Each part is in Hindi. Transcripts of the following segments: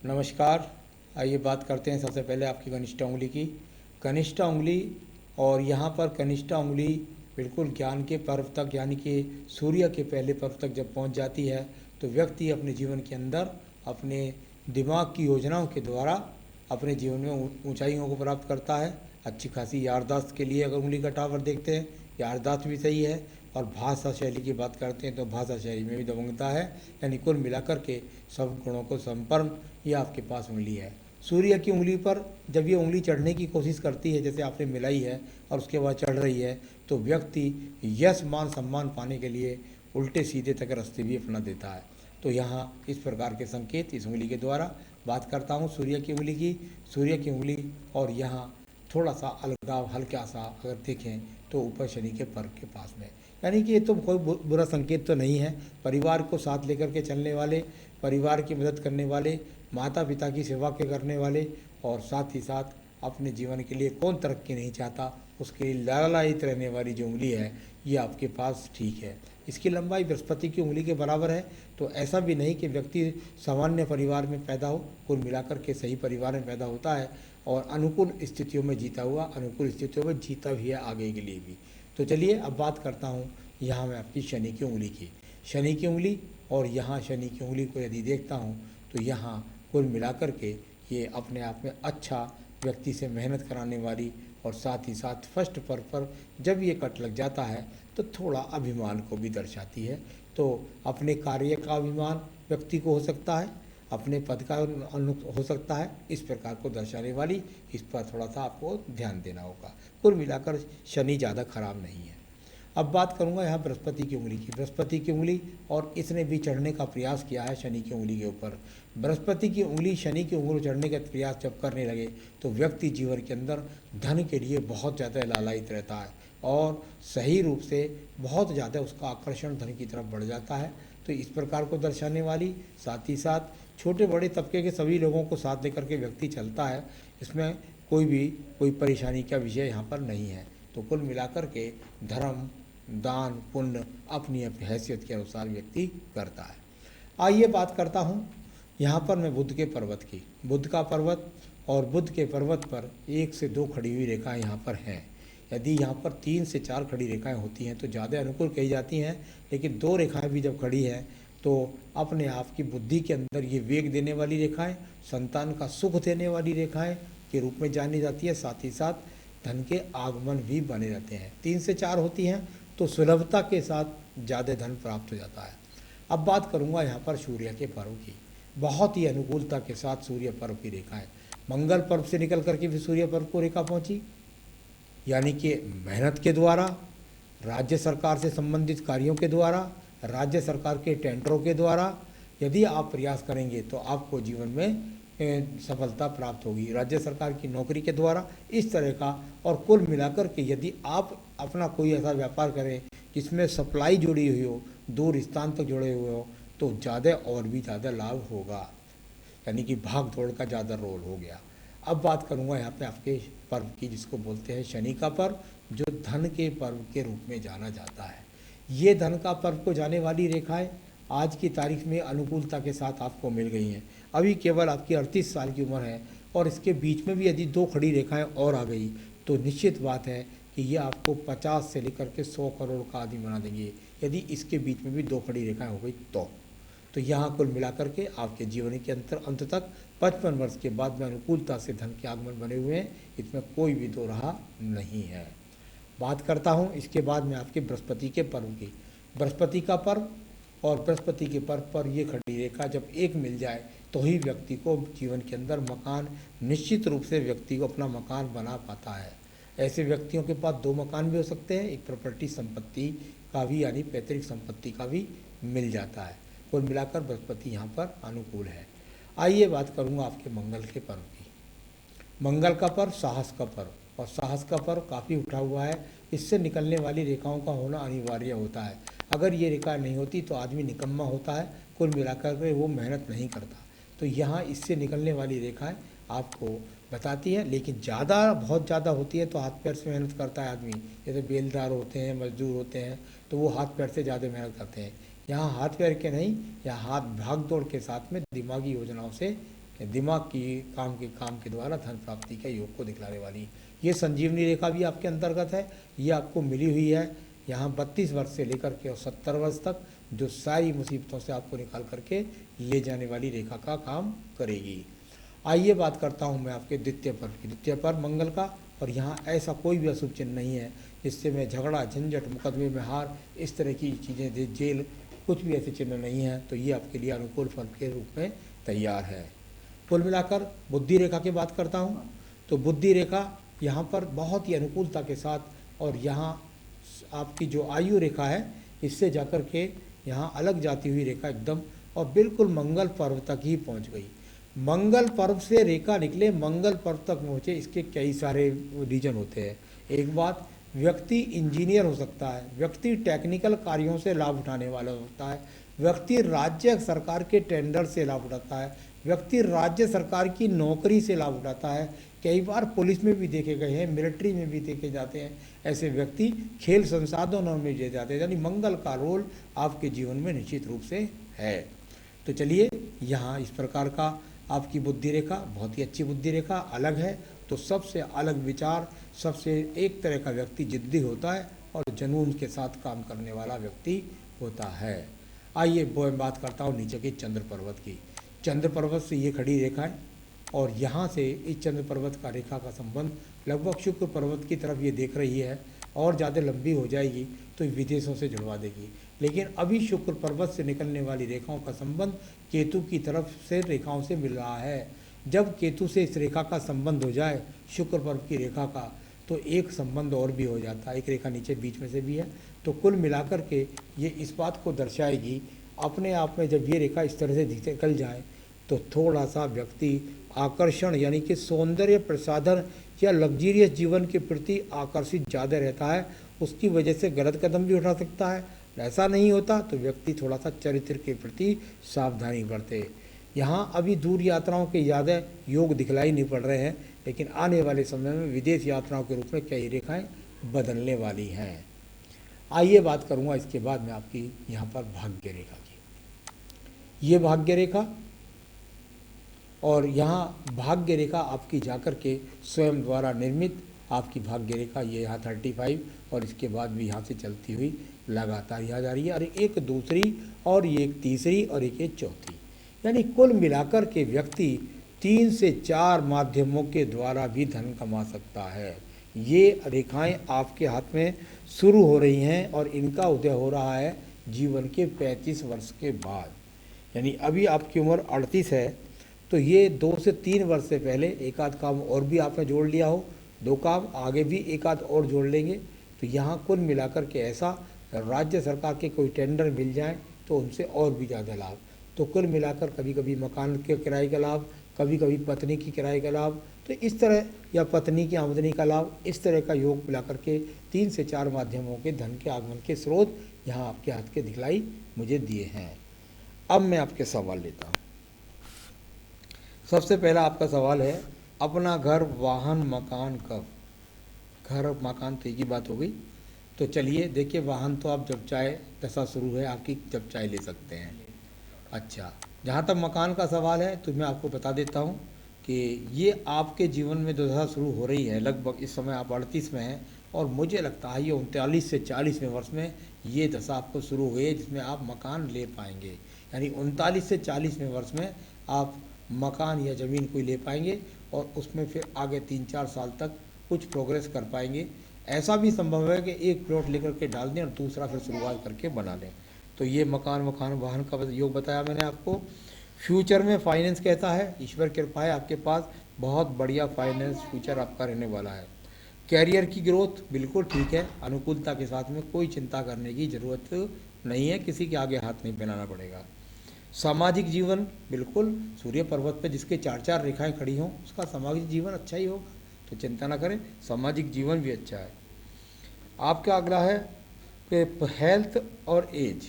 नमस्कार। आइए बात करते हैं सबसे पहले आपकी कनिष्ठा उंगली की। कनिष्ठा उंगली और यहाँ पर कनिष्ठा उंगली बिल्कुल ज्ञान के पर्व तक यानी कि सूर्य के पहले पर्व तक जब पहुँच जाती है तो व्यक्ति अपने जीवन के अंदर अपने दिमाग की योजनाओं के द्वारा अपने जीवन में ऊंचाइयों को प्राप्त करता है। अच्छी खासी याददाश्त के लिए अगर उंगली का टावर देखते हैं, याददाश्त भी सही है। और भाषा शैली की बात करते हैं तो भाषा शैली में भी दबंगता है। यानी कुल मिलाकर के सब गुणों को संपन्न ये आपके पास उंगली है। सूर्य की उंगली पर जब ये उंगली चढ़ने की कोशिश करती है, जैसे आपने मिलाई है और उसके बाद चढ़ रही है, तो व्यक्ति यश मान सम्मान पाने के लिए उल्टे सीधे तक रास्ते भी अपना देता है। तो यहाँ इस प्रकार के संकेत इस उंगली के द्वारा बात करता हूँ सूर्य की उंगली की। सूर्य की उंगली और यहाँ थोड़ा सा अलगाव हल्का सा अगर देखें तो ऊपर शनि के पर्व के पास में, यानी कि ये तो कोई बुरा संकेत तो नहीं है। परिवार को साथ लेकर के चलने वाले, परिवार की मदद करने वाले, माता पिता की सेवा के करने वाले और साथ ही साथ अपने जीवन के लिए कौन तरक्की नहीं चाहता, उसके लिए लालायित रहने वाली जो उंगली है ये आपके पास ठीक है। इसकी लंबाई बृहस्पति की उंगली के बराबर है। तो ऐसा भी नहीं कि व्यक्ति सामान्य परिवार में पैदा हो, कुल मिलाकर के सही परिवार में पैदा होता है और अनुकूल स्थितियों में जीता हुआ, अनुकूल स्थितियों में जीता भी है आगे के लिए भी। तो चलिए अब बात करता हूँ यहाँ मैं आपकी शनि की उंगली की। शनि की उंगली और यहाँ शनि की उंगली को यदि देखता हूँ तो यहाँ कुल मिलाकर के ये अपने आप में अच्छा व्यक्ति से मेहनत कराने वाली और साथ ही साथ फर्स्ट पर जब ये कट लग जाता है तो थोड़ा अभिमान को भी दर्शाती है। तो अपने कार्य का अभिमान व्यक्ति को हो सकता है, अपने पद का हो सकता है, इस प्रकार को दर्शाने वाली, इस पर थोड़ा सा आपको ध्यान देना होगा। कुल मिलाकर शनि ज़्यादा खराब नहीं है। अब बात करूंगा यहाँ बृहस्पति की उंगली की। बृहस्पति की उंगली और इसने भी चढ़ने का प्रयास किया है शनि की उंगली के ऊपर। बृहस्पति की उंगली शनि की उंगली चढ़ने का प्रयास जब करने लगे तो व्यक्ति जीवन के अंदर धन के लिए बहुत ज़्यादा लालायित रहता है और सही रूप से बहुत ज़्यादा उसका आकर्षण धन की तरफ बढ़ जाता है। तो इस प्रकार को दर्शाने वाली, साथ ही साथ छोटे बड़े तबके के सभी लोगों को साथ लेकर के व्यक्ति चलता है। इसमें कोई परेशानी का विषय यहाँ पर नहीं है। तो कुल मिलाकर के धर्म, दान, पुण्य अपनी अपनी हैसियत के अनुसार व्यक्ति करता है। आइए बात करता हूँ यहाँ पर मैं बुध के पर्वत की। बुध का पर्वत और बुध के पर्वत पर 1 से 2 खड़ी हुई रेखाएं यहाँ पर हैं। यदि यहाँ पर 3 से 4 खड़ी रेखाएं होती हैं तो ज़्यादा अनुकूल कही जाती हैं, लेकिन 2 रेखाएं भी जब खड़ी हैं तो अपने आप की बुद्धि के अंदर ये वेग देने वाली रेखाएं, संतान का सुख देने वाली रेखाएं के रूप में जानी जाती है। साथ ही साथ धन के आगमन भी बने रहते हैं। 3 से 4 होती हैं तो सुलभता के साथ ज़्यादा धन प्राप्त हो जाता है। अब बात करूंगा यहाँ पर सूर्य के पर्व की। बहुत ही अनुकूलता के साथ सूर्य पर्व की रेखा है। मंगल पर्व से निकल करके भी सूर्य पर्व को रेखा पहुंची, यानी कि मेहनत के द्वारा, राज्य सरकार से संबंधित कार्यों के द्वारा, राज्य सरकार के टेंडरों के द्वारा यदि आप प्रयास करेंगे तो आपको जीवन में सफलता प्राप्त होगी। राज्य सरकार की नौकरी के द्वारा इस तरह का। और कुल मिलाकर के यदि आप अपना कोई ऐसा व्यापार करें जिसमें सप्लाई जुड़ी हुई हो, दूर स्थान तक जुड़े हुए हो, तो ज़्यादा और भी ज़्यादा लाभ होगा। यानी कि भाग दौड़ का ज़्यादा रोल हो गया। अब बात करूँगा यहाँ पे आपके पर्व की, जिसको बोलते हैं शनि का पर्व, जो धन के पर्व के रूप में जाना जाता है। ये धन का पर्व को जाने वाली रेखाएं आज की तारीख में अनुकूलता के साथ आपको मिल गई हैं। अभी केवल आपकी 38 साल की उम्र है और इसके बीच में भी यदि 2 खड़ी रेखाएं और आ गई तो निश्चित बात है कि ये आपको 50 से लेकर के 100 करोड़ का आदमी बना देंगे। यदि इसके बीच में भी 2 खड़ी रेखाएं हो गई तो यहाँ कुल मिलाकर के आपके जीवन के अंत तक 55 वर्ष के बाद में अनुकूलता से धन के आगमन बने हुए हैं। इसमें कोई भी दो राह नहीं है। बात करता हूँ इसके बाद में आपके बृहस्पति के पर्व की। बृहस्पति का पर्व और बृहस्पति के पर्व पर ये खड़ी रेखा जब एक मिल जाए तो ही व्यक्ति को जीवन के अंदर मकान, निश्चित रूप से व्यक्ति को अपना मकान बना पाता है। ऐसे व्यक्तियों के पास 2 मकान भी हो सकते हैं, एक प्रॉपर्टी संपत्ति का भी यानी पैतृक संपत्ति का भी मिल जाता है। कुल मिलाकर बृहस्पति यहाँ पर अनुकूल है। आइए बात करूँगा आपके मंगल के पर्व की। मंगल का पर्व साहस का पर्व, और साहस का पर्व काफ़ी उठा हुआ है। इससे निकलने वाली रेखाओं का होना अनिवार्य होता है। अगर ये रेखा नहीं होती तो आदमी निकम्मा होता है, कुल मिलाकर के वो मेहनत नहीं करता। तो यहाँ इससे निकलने वाली रेखाएं आपको बताती है, लेकिन बहुत ज़्यादा होती है तो हाथ पैर से मेहनत करता है आदमी। जैसे बेलदार होते हैं, मजदूर होते हैं, तो वो हाथ पैर से ज़्यादा मेहनत करते हैं। यहाँ हाथ पैर के नहीं, यहाँ हाथ भाग दौड़ के साथ में दिमागी योजनाओं से दिमाग की काम के द्वारा धन प्राप्ति के योग को दिखलाने वाली ये संजीवनी रेखा भी आपके अंतर्गत है। ये आपको मिली हुई है यहाँ 32 वर्ष से लेकर के और 70 वर्ष तक, जो सारी मुसीबतों से आपको निकाल करके ले जाने वाली रेखा का काम करेगी। आइए बात करता हूँ मैं आपके द्वितीय पर्व की। द्वितीय पर्व मंगल का, और यहाँ ऐसा कोई भी अशुभ चिन्ह नहीं है जिससे मैं झगड़ा, झंझट, मुकदमे में हार, इस तरह की चीज़ें, जेल, कुछ भी ऐसे चिन्ह नहीं है। तो ये आपके लिए अनुकूल फल के रूप में तैयार है। कुल मिलाकर बुद्धि रेखा की बात करता हूँ तो बुद्धि रेखा यहाँ पर बहुत ही अनुकूलता के साथ, और यहाँ आपकी जो आयु रेखा है इससे जाकर के यहाँ अलग जाती हुई रेखा एकदम, और बिल्कुल मंगल पर्व तक ही पहुँच गई। मंगल पर्व से रेखा निकले, मंगल पर्व तक पहुँचे, इसके कई सारे रीजन होते हैं। एक बात, व्यक्ति इंजीनियर हो सकता है, व्यक्ति टेक्निकल कार्यों से लाभ उठाने वाला होता है, व्यक्ति राज्य सरकार के टेंडर से लाभ उठाता है, व्यक्ति राज्य सरकार की नौकरी से लाभ उठाता है। कई बार पुलिस में भी देखे गए हैं, मिलिट्री में भी देखे जाते हैं ऐसे व्यक्ति, खेल संसाधनों में दिए जाते हैं। यानी मंगल का रोल आपके जीवन में निश्चित रूप से है। तो चलिए, यहाँ इस प्रकार का आपकी बुद्धि रेखा बहुत ही अच्छी बुद्धि रेखा अलग है। तो सबसे अलग विचार, सबसे एक तरह का व्यक्ति जिद्दी होता है और जुनून के साथ काम करने वाला व्यक्ति होता है। आइए मैं बात करता हूँ नीचे की चंद्र पर्वत की। चंद्र पर्वत से ये खड़ी रेखा है, और यहाँ से इस चंद्र पर्वत का रेखा का संबंध लगभग शुक्र पर्वत की तरफ ये देख रही है, और ज़्यादा लंबी हो जाएगी तो विदेशों से जुड़वा देगी। लेकिन अभी शुक्र पर्वत से निकलने वाली रेखाओं का संबंध केतु की तरफ से रेखाओं से मिल रहा है। जब केतु से इस रेखा का संबंध हो जाए, शुक्र पर्व की रेखा का, तो एक संबंध और भी हो जाता है, एक रेखा नीचे बीच में से भी है। तो कुल मिलाकर के ये इस बात को दर्शाएगी, अपने आप में जब ये रेखा इस तरह से निकल जाए तो थोड़ा सा व्यक्ति आकर्षण यानी कि सौंदर्य प्रसाधन या लग्जरियस जीवन के प्रति आकर्षित ज़्यादा रहता है। उसकी वजह से गलत कदम भी उठा सकता है। ऐसा नहीं होता तो व्यक्ति थोड़ा सा चरित्र के प्रति सावधानी बरते। यहाँ अभी दूर यात्राओं के ज़्यादा योग दिखलाई नहीं पड़ रहे हैं, लेकिन आने वाले समय में विदेश यात्राओं के रूप में कई रेखाएं बदलने वाली हैं। आइए बात करूँगा इसके बाद में आपकी यहाँ पर भाग्य रेखा की। ये भाग्य रेखा, और यहाँ भाग्य रेखा आपकी जाकर के स्वयं द्वारा निर्मित आपकी भाग्य रेखा, ये यहाँ 35 और इसके बाद भी यहाँ से चलती हुई लगातार यहाँ जा रही है, और एक दूसरी, और ये एक तीसरी, और एक चौथी। यानी कुल मिलाकर के व्यक्ति 3 से 4 माध्यमों के द्वारा भी धन कमा सकता है। ये रेखाएं आपके हाथ में शुरू हो रही हैं, और इनका उदय हो रहा है जीवन के 35 वर्ष के बाद। यानी अभी आपकी उम्र 38 है, तो ये 2 से 3 वर्ष से पहले एक आध काम और भी आपने जोड़ लिया हो, 2 काम आगे भी एक आध और जोड़ लेंगे, तो यहाँ कुल मिलाकर के ऐसा राज्य सरकार के कोई टेंडर मिल जाए तो उनसे और भी ज़्यादा लाभ। तो कुल मिलाकर कभी कभी मकान के किराए का लाभ, कभी कभी पत्नी की किराए का लाभ, तो इस तरह, या पत्नी की आमदनी का लाभ, इस तरह का योग मिलाकर के 3 से 4 माध्यमों के धन के आगमन के स्रोत यहाँ आपके हाथ के दिखलाई मुझे दिए हैं। अब मैं आपके सवाल लेता हूँ। सबसे पहला आपका सवाल है, अपना घर, वाहन, मकान कब? घर और मकान तो एक ही बात हो गई। तो चलिए देखिए, वाहन तो आप जब चाहे, दशा शुरू है आपकी, जब चाहे ले सकते हैं। अच्छा, जहाँ तक मकान का सवाल है तो मैं आपको बता देता हूँ कि ये आपके जीवन में दशा शुरू हो रही है। लगभग इस समय आप 38 में हैं, और मुझे लगता है ये 39 से 40वें वर्ष में ये दशा आपको शुरू हुई है जिसमें आप मकान ले पाएंगे। यानी 39 से 40वें वर्ष में आप मकान या ज़मीन कोई ले पाएंगे, और उसमें फिर आगे 3-4 साल तक कुछ प्रोग्रेस कर पाएंगे। ऐसा भी संभव है कि एक प्लॉट लेकर के डाल दें और दूसरा फिर शुरुआत करके बना लें। तो ये मकान वाहन का योग बताया मैंने आपको। फ्यूचर में फाइनेंस कहता है, ईश्वर कृपा है आपके पास, बहुत बढ़िया फाइनेंस फ्यूचर आपका रहने वाला है। कैरियर की ग्रोथ बिल्कुल ठीक है, अनुकूलता के साथ में, कोई चिंता करने की ज़रूरत नहीं है, किसी के आगे हाथ नहीं फैलाना पड़ेगा। सामाजिक जीवन बिल्कुल, सूर्य पर्वत पे जिसके 4-4 रेखाएं खड़ी हों उसका सामाजिक जीवन अच्छा ही होगा, तो चिंता ना करें, सामाजिक जीवन भी अच्छा है। आपका अगला है कि हेल्थ और एज।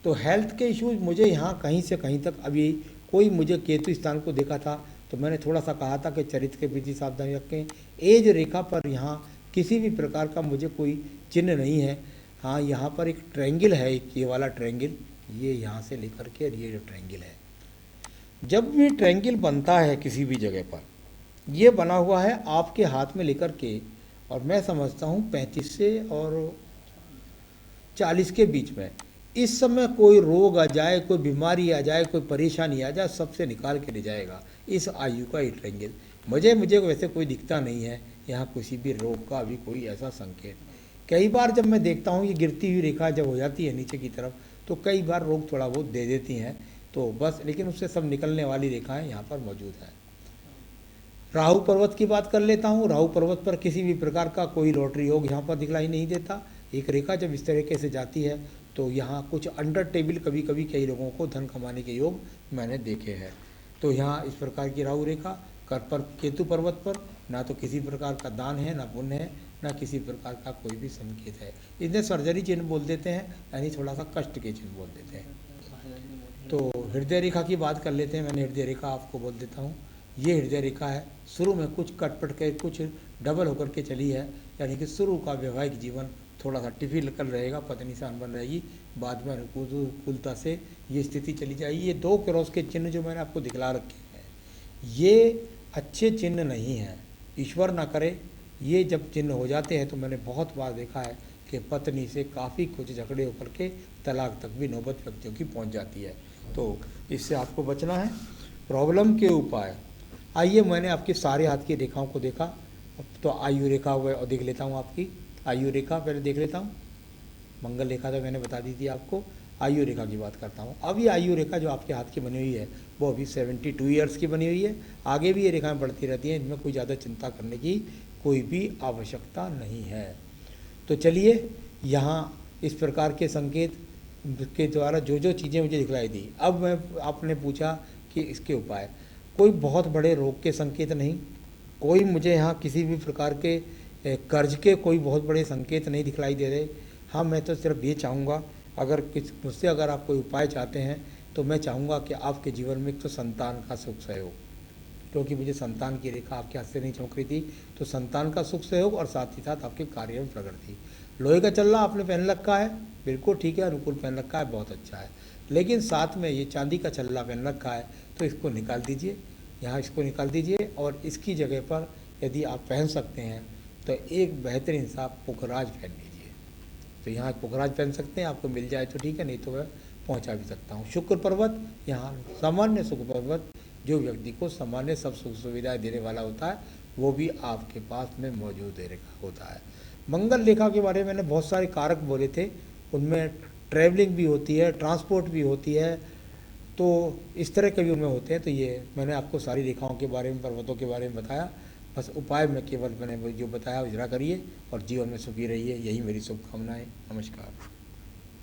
तो हेल्थ के इश्यूज मुझे यहाँ कहीं से कहीं तक, अभी कोई मुझे केतु स्थान को देखा था तो मैंने थोड़ा सा कहा था कि चरित्र के प्रति सावधानी रखें। एज रेखा पर यहाँ किसी भी प्रकार का मुझे कोई चिन्ह नहीं है। हाँ, यहाँ पर एक ट्रायंगल है, एक ये वाला ट्रायंगल, ये यहाँ से लेकर के ये जो ट्रायंगल है, जब भी ट्रायंगल बनता है किसी भी जगह पर, ये बना हुआ है आपके हाथ में लेकर के, और मैं समझता हूँ 35 से और 40 के बीच में। इस समय कोई रोग आ जाए, कोई बीमारी आ जाए, कोई परेशानी आ जाए, सबसे निकाल के ले जाएगा इस आयु का ये ट्रायंगल। मुझे वैसे कोई दिखता नहीं है यहाँ किसी भी रोग का अभी कोई ऐसा संकेत। कई बार जब मैं देखता हूँ ये गिरती हुई रेखा जब हो जाती है नीचे की तरफ, तो कई बार रोग थोड़ा बहुत दे देती हैं, तो बस, लेकिन उससे सब निकलने वाली रेखाएं यहाँ पर मौजूद है। राहु पर्वत की बात कर लेता हूँ। राहु पर्वत पर किसी भी प्रकार का कोई लॉटरी योग यहाँ पर दिखलाई नहीं देता। एक रेखा जब इस तरीके से जाती है तो यहाँ कुछ अंडर टेबल कभी कभी कई लोगों को धन कमाने के योग मैंने देखे हैं। तो यहाँ इस प्रकार की राहु रेखा कर पर केतु पर्वत पर ना तो किसी प्रकार का दान है, ना पुण्य है, ना किसी प्रकार का कोई भी संकेत है। इन्हें सर्जरी चिन्ह बोल देते हैं, यानी थोड़ा सा कष्ट के चिन्ह बोल देते हैं। तो हृदय रेखा की बात कर लेते हैं। मैंने हृदय रेखा आपको बोल देता हूँ। ये हृदय रेखा है, शुरू में कुछ कटपट के कुछ डबल होकर के चली है, यानी कि शुरू का वैवाहिक जीवन थोड़ा सा डिफिकल्ट रहेगा, पत्नी से अनबन रहेगी, बाद में अनुकूलता से ये स्थिति चली जाएगी। ये 2 क्रॉस के चिन्ह जो मैंने आपको दिखला रखे हैं, ये अच्छे चिन्ह नहीं हैं, ईश्वर ना करे। ये जब चिन्ह हो जाते हैं तो मैंने बहुत बार देखा है कि पत्नी से काफ़ी कुछ झगड़े होकर के तलाक तक भी नौबत व्यक्तियों की पहुंच जाती है। तो इससे आपको बचना है। प्रॉब्लम के उपाय, आइए मैंने आपके सारे हाथ की रेखाओं को देखा। अब तो आयु रेखा हुआ और देख लेता हूँ आपकी आयु रेखा पहले देख लेता हूँ। मंगल रेखा तो मैंने बता दी थी आपको। आयु रेखा की बात करता हूँ। अब ये आयु रेखा जो आपके हाथ की बनी हुई है वो अभी 72 ईयर्स की बनी हुई है। आगे भी ये रेखाएं बढ़ती रहती हैं, इनमें कोई ज़्यादा चिंता करने की कोई भी आवश्यकता नहीं है। तो चलिए, यहाँ इस प्रकार के संकेत के द्वारा जो जो चीज़ें मुझे दिखलाई दी, अब मैं आपने पूछा कि इसके उपाय। कोई बहुत बड़े रोग के संकेत नहीं, कोई मुझे यहाँ किसी भी प्रकार के कर्ज के कोई बहुत बड़े संकेत नहीं दिखलाई दे रहे। हाँ, मैं तो सिर्फ ये चाहूँगा, अगर मुझसे अगर आप कोई उपाय चाहते हैं तो मैं चाहूँगा कि आपके जीवन में एक तो संतान का सुख सहयोग, क्योंकि मुझे संतान की रेखा आपके हाथ से नहीं चमक रही थी, तो संतान का सुख सहयोग और साथ ही साथ आपके कार्य में प्रगति। लोहे का चल्ला आपने पहन रखा है, बिल्कुल ठीक है, अनुकूल पहन रखा है, बहुत अच्छा है, लेकिन साथ में ये चांदी का चल्ला पहन रखा है, तो इसको निकाल दीजिए, यहाँ इसको निकाल दीजिए, और इसकी जगह पर यदि आप पहन सकते हैं तो एक बेहतरीन सा पुखराज पहन लीजिए। तो यहाँ पुखराज पहन सकते हैं, आपको मिल जाए तो ठीक है, नहीं तो मैं पहुँचा भी सकता हूँ। शुक्र पर्वत, यहाँ सामान्य शुक्र पर्वत जो व्यक्ति को सामान्य सब सुख सुविधाएं देने वाला होता है, वो भी आपके पास में मौजूद होता है। मंगल रेखा के बारे में मैंने बहुत सारे कारक बोले थे, उनमें ट्रैवलिंग भी होती है, ट्रांसपोर्ट भी होती है, तो इस तरह के भी उनमें होते हैं। तो ये मैंने आपको सारी रेखाओं के बारे में, पर्वतों के बारे में बताया। बस उपाय में केवल मैंने जो बताया वो जरा करिए और जीवन में सुखी रहिए, यही मेरी शुभकामनाएं। नमस्कार।